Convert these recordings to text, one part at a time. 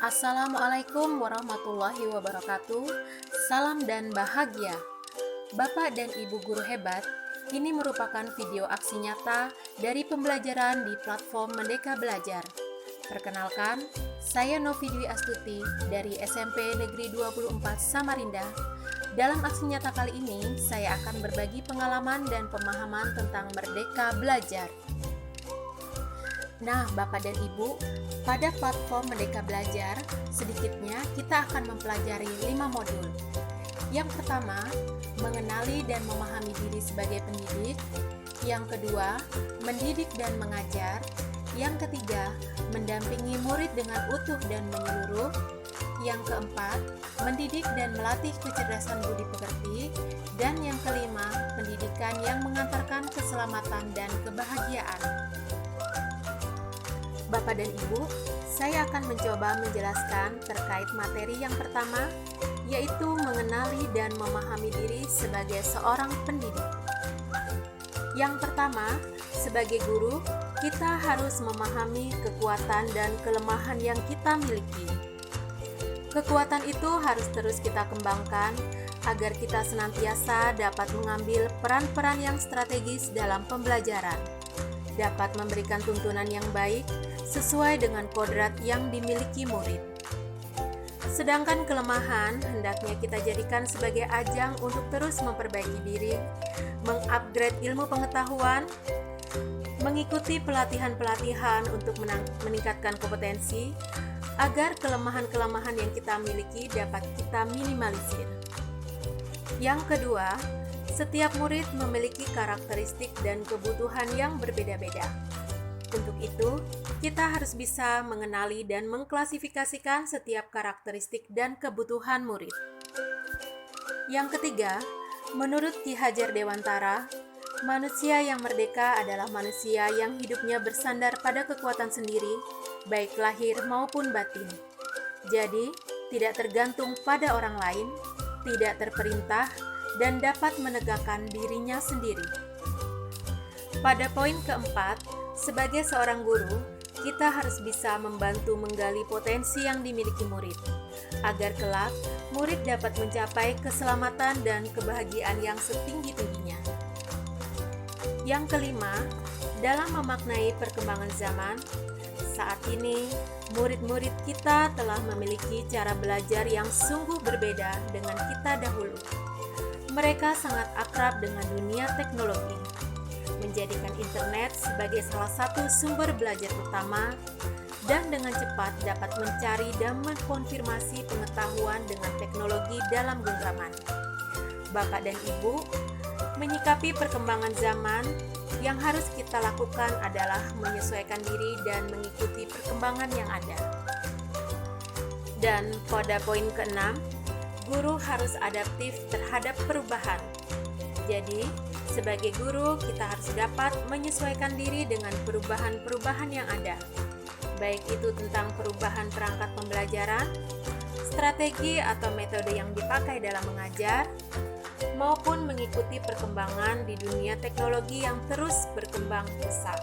Assalamualaikum warahmatullahi wabarakatuh. Salam dan bahagia. Bapak dan Ibu guru hebat, ini merupakan video aksi nyata dari pembelajaran di platform Merdeka Belajar. Perkenalkan, saya Novi Dwi Astuti dari SMP Negeri 24 Samarinda. Dalam aksi nyata kali ini, saya akan berbagi pengalaman dan pemahaman tentang Merdeka Belajar. Nah, Bapak dan Ibu, pada platform Merdeka Belajar, sedikitnya kita akan mempelajari 5 modul. Yang pertama, mengenali dan memahami diri sebagai pendidik. Yang kedua, mendidik dan mengajar. Yang ketiga, mendampingi murid dengan utuh dan menyeluruh. Yang keempat, mendidik dan melatih kecerdasan budi pekerti. Dan yang kelima, pendidikan yang mengantarkan keselamatan dan kebahagiaan. Bapak dan Ibu, saya akan mencoba menjelaskan terkait materi yang pertama, yaitu mengenali dan memahami diri sebagai seorang pendidik. Yang pertama, sebagai guru, kita harus memahami kekuatan dan kelemahan yang kita miliki. Kekuatan itu harus terus kita kembangkan agar kita senantiasa dapat mengambil peran-peran yang strategis dalam pembelajaran, dapat memberikan tuntunan yang baik sesuai dengan kodrat yang dimiliki murid. Sedangkan kelemahan hendaknya kita jadikan sebagai ajang untuk terus memperbaiki diri, mengupgrade ilmu pengetahuan, mengikuti pelatihan-pelatihan untuk meningkatkan kompetensi, agar kelemahan-kelemahan yang kita miliki dapat kita minimalisir. Yang kedua, setiap murid memiliki karakteristik dan kebutuhan yang berbeda-beda. Untuk itu, kita harus bisa mengenali dan mengklasifikasikan setiap karakteristik dan kebutuhan murid. Yang ketiga, menurut Ki Hajar Dewantara, manusia yang merdeka adalah manusia yang hidupnya bersandar pada kekuatan sendiri, baik lahir maupun batin. Jadi, tidak tergantung pada orang lain, tidak terperintah, dan dapat menegakkan dirinya sendiri. Pada poin keempat, sebagai seorang guru, kita harus bisa membantu menggali potensi yang dimiliki murid, agar kelak murid dapat mencapai keselamatan dan kebahagiaan yang setinggi-tingginya. Yang kelima, dalam memaknai perkembangan zaman, saat ini murid-murid kita telah memiliki cara belajar yang sungguh berbeda dengan kita dahulu. Mereka sangat akrab dengan dunia teknologi, menjadikan internet sebagai salah satu sumber belajar utama, dan dengan cepat dapat mencari dan mengkonfirmasi pengetahuan dengan teknologi dalam genggaman. Bapak dan Ibu, menyikapi perkembangan zaman, yang harus kita lakukan adalah menyesuaikan diri dan mengikuti perkembangan yang ada. Dan pada poin keenam, guru harus adaptif terhadap perubahan. Jadi, sebagai guru, kita harus dapat menyesuaikan diri dengan perubahan-perubahan yang ada, baik itu tentang perubahan perangkat pembelajaran, strategi atau metode yang dipakai dalam mengajar, maupun mengikuti perkembangan di dunia teknologi yang terus berkembang pesat.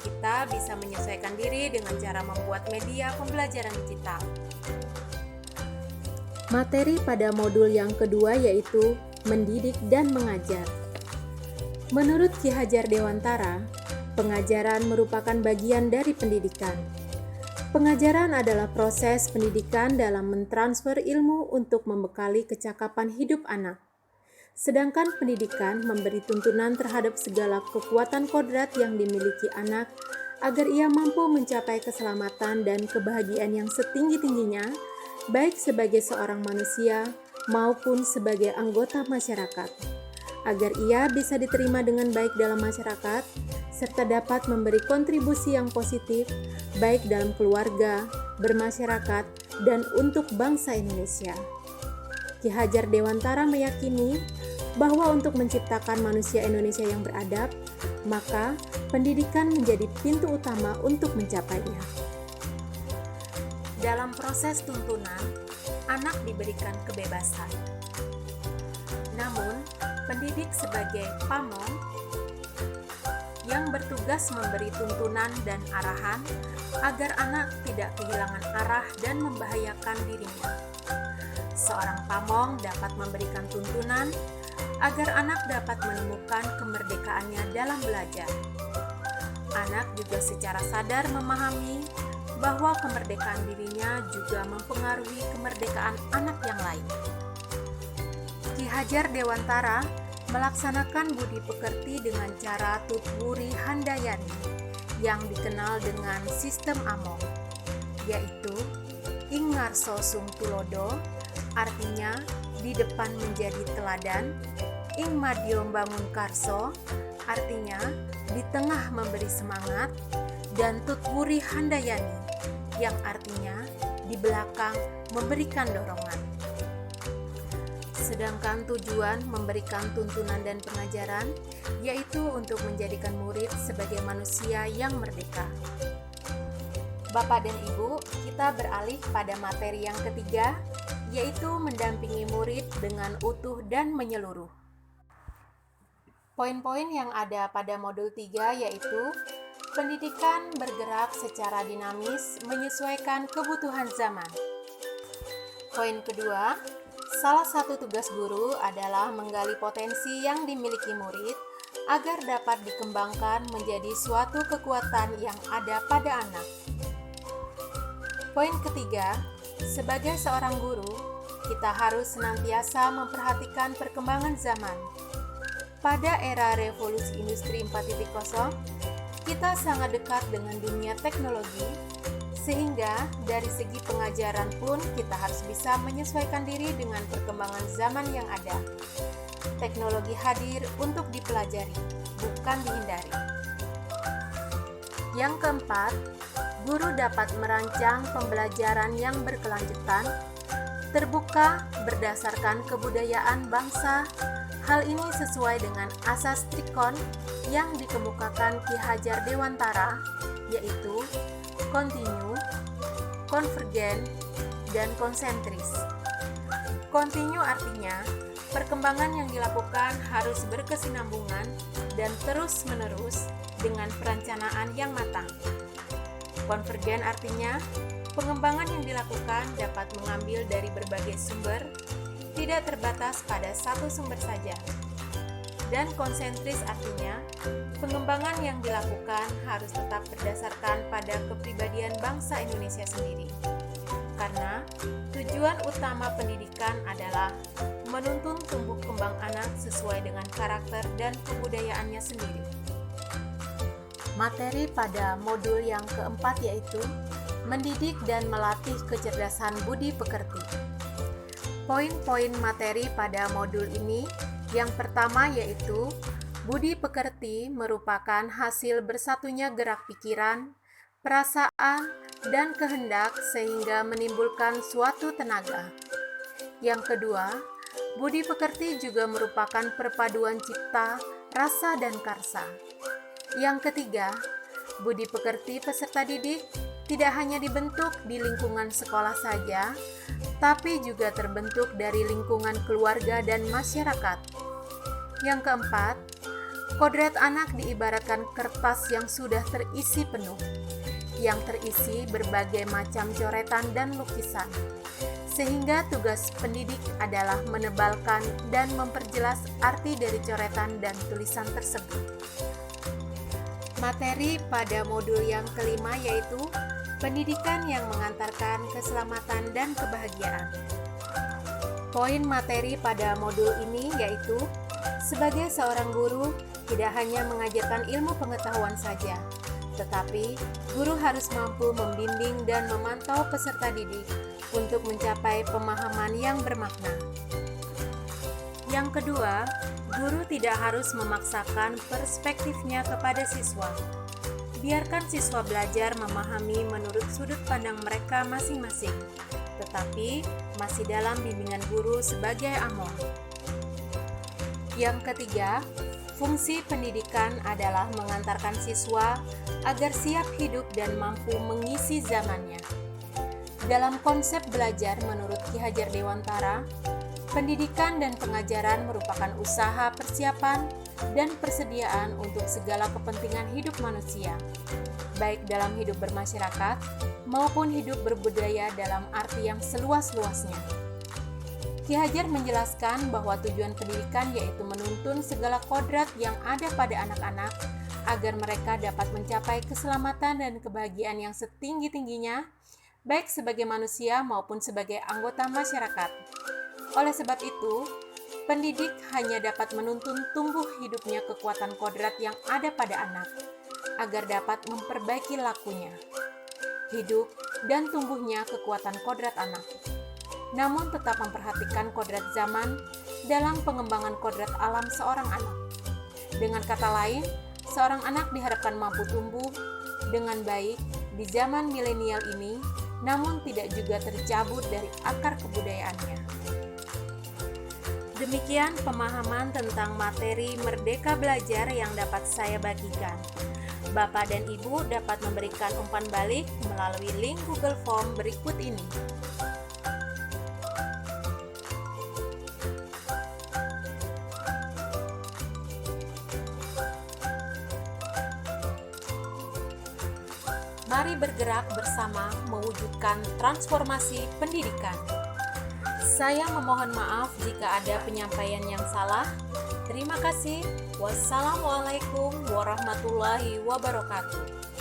Kita bisa menyesuaikan diri dengan cara membuat media pembelajaran digital. Materi pada modul yang kedua yaitu mendidik dan mengajar. Menurut Ki Hajar Dewantara, pengajaran merupakan bagian dari pendidikan. Pengajaran adalah proses pendidikan dalam mentransfer ilmu untuk membekali kecakapan hidup anak. Sedangkan pendidikan memberi tuntunan terhadap segala kekuatan kodrat yang dimiliki anak agar ia mampu mencapai keselamatan dan kebahagiaan yang setinggi-tingginya, baik sebagai seorang manusia maupun sebagai anggota masyarakat, agar ia bisa diterima dengan baik dalam masyarakat, serta dapat memberi kontribusi yang positif, baik dalam keluarga, bermasyarakat, dan untuk bangsa Indonesia. Ki Hajar Dewantara meyakini bahwa untuk menciptakan manusia Indonesia yang beradab, maka pendidikan menjadi pintu utama untuk mencapainya. Dalam proses tuntunan, anak diberikan kebebasan. Namun, pendidik sebagai pamong yang bertugas memberi tuntunan dan arahan agar anak tidak kehilangan arah dan membahayakan dirinya. Seorang pamong dapat memberikan tuntunan agar anak dapat menemukan kemerdekaannya dalam belajar. Anak juga secara sadar memahami bahwa kemerdekaan dirinya juga mempengaruhi kemerdekaan anak yang lain. Ki Hajar Dewantara melaksanakan budi pekerti dengan cara Tutwuri Handayani yang dikenal dengan sistem Among, yaitu ing ngarso sung tulodo, artinya di depan menjadi teladan, ing madyo bangun karso, artinya di tengah memberi semangat, dan Tutwuri Handayani yang artinya di belakang memberikan dorongan. Sedangkan tujuan memberikan tuntunan dan pengajaran yaitu untuk menjadikan murid sebagai manusia yang merdeka. Bapak dan Ibu, kita beralih pada materi yang ketiga, yaitu mendampingi murid dengan utuh dan menyeluruh. Poin-poin yang ada pada modul 3 yaitu pendidikan bergerak secara dinamis menyesuaikan kebutuhan zaman. Poin kedua, salah satu tugas guru adalah menggali potensi yang dimiliki murid agar dapat dikembangkan menjadi suatu kekuatan yang ada pada anak. Poin ketiga, sebagai seorang guru, kita harus senantiasa memperhatikan perkembangan zaman. Pada era revolusi industri 4.0, kita sangat dekat dengan dunia teknologi, sehingga dari segi pengajaran pun kita harus bisa menyesuaikan diri dengan perkembangan zaman yang ada. Teknologi hadir untuk dipelajari, bukan dihindari. Yang keempat, guru dapat merancang pembelajaran yang berkelanjutan, terbuka berdasarkan kebudayaan bangsa. Hal ini sesuai dengan asas Trikon yang dikemukakan Ki Hajar Dewantara, yaitu kontinu, konvergen, dan konsentris. Kontinu artinya perkembangan yang dilakukan harus berkesinambungan dan terus-menerus dengan perencanaan yang matang. Konvergen artinya pengembangan yang dilakukan dapat mengambil dari berbagai sumber, tidak terbatas pada satu sumber saja. Dan konsentris artinya pengembangan yang dilakukan harus tetap berdasarkan pada kepribadian bangsa Indonesia sendiri. Karena tujuan utama pendidikan adalah menuntun tumbuh kembang anak sesuai dengan karakter dan kebudayaannya sendiri. Materi pada modul yang keempat yaitu mendidik dan melatih kecerdasan budi pekerti. Poin-poin materi pada modul ini, yang pertama yaitu budi pekerti merupakan hasil bersatunya gerak pikiran, perasaan, dan kehendak sehingga menimbulkan suatu tenaga. Yang kedua, budi pekerti juga merupakan perpaduan cipta, rasa, dan karsa. Yang ketiga, budi pekerti peserta didik tidak hanya dibentuk di lingkungan sekolah saja, tapi juga terbentuk dari lingkungan keluarga dan masyarakat. Yang keempat, kodrat anak diibaratkan kertas yang sudah terisi penuh, yang terisi berbagai macam coretan dan lukisan, sehingga tugas pendidik adalah menebalkan dan memperjelas arti dari coretan dan tulisan tersebut. Materi pada modul yang kelima yaitu pendidikan yang mengantarkan keselamatan dan kebahagiaan. Poin materi pada modul ini yaitu sebagai seorang guru tidak hanya mengajarkan ilmu pengetahuan saja, tetapi guru harus mampu membimbing dan memantau peserta didik untuk mencapai pemahaman yang bermakna. Yang kedua, guru tidak harus memaksakan perspektifnya kepada siswa. Biarkan siswa belajar memahami menurut sudut pandang mereka masing-masing, tetapi masih dalam bimbingan guru sebagai among. Yang ketiga, fungsi pendidikan adalah mengantarkan siswa agar siap hidup dan mampu mengisi zamannya. Dalam konsep belajar menurut Ki Hajar Dewantara, pendidikan dan pengajaran merupakan usaha persiapan dan persediaan untuk segala kepentingan hidup manusia, baik dalam hidup bermasyarakat maupun hidup berbudaya dalam arti yang seluas-luasnya. Ki Hajar menjelaskan bahwa tujuan pendidikan yaitu menuntun segala kodrat yang ada pada anak-anak agar mereka dapat mencapai keselamatan dan kebahagiaan yang setinggi-tingginya, baik sebagai manusia maupun sebagai anggota masyarakat. Oleh sebab itu, pendidik hanya dapat menuntun tumbuh hidupnya kekuatan kodrat yang ada pada anak, agar dapat memperbaiki lakunya, hidup, dan tumbuhnya kekuatan kodrat anak. Namun tetap memperhatikan kodrat zaman dalam pengembangan kodrat alam seorang anak. Dengan kata lain, seorang anak diharapkan mampu tumbuh dengan baik di zaman milenial ini, namun tidak juga tercabut dari akar kebudayaannya. Demikian pemahaman tentang materi Merdeka Belajar yang dapat saya bagikan. Bapak dan Ibu dapat memberikan umpan balik melalui link Google Form berikut ini. Mari bergerak bersama mewujudkan transformasi pendidikan. Saya memohon maaf jika ada penyampaian yang salah. Terima kasih. Wassalamualaikum warahmatullahi wabarakatuh.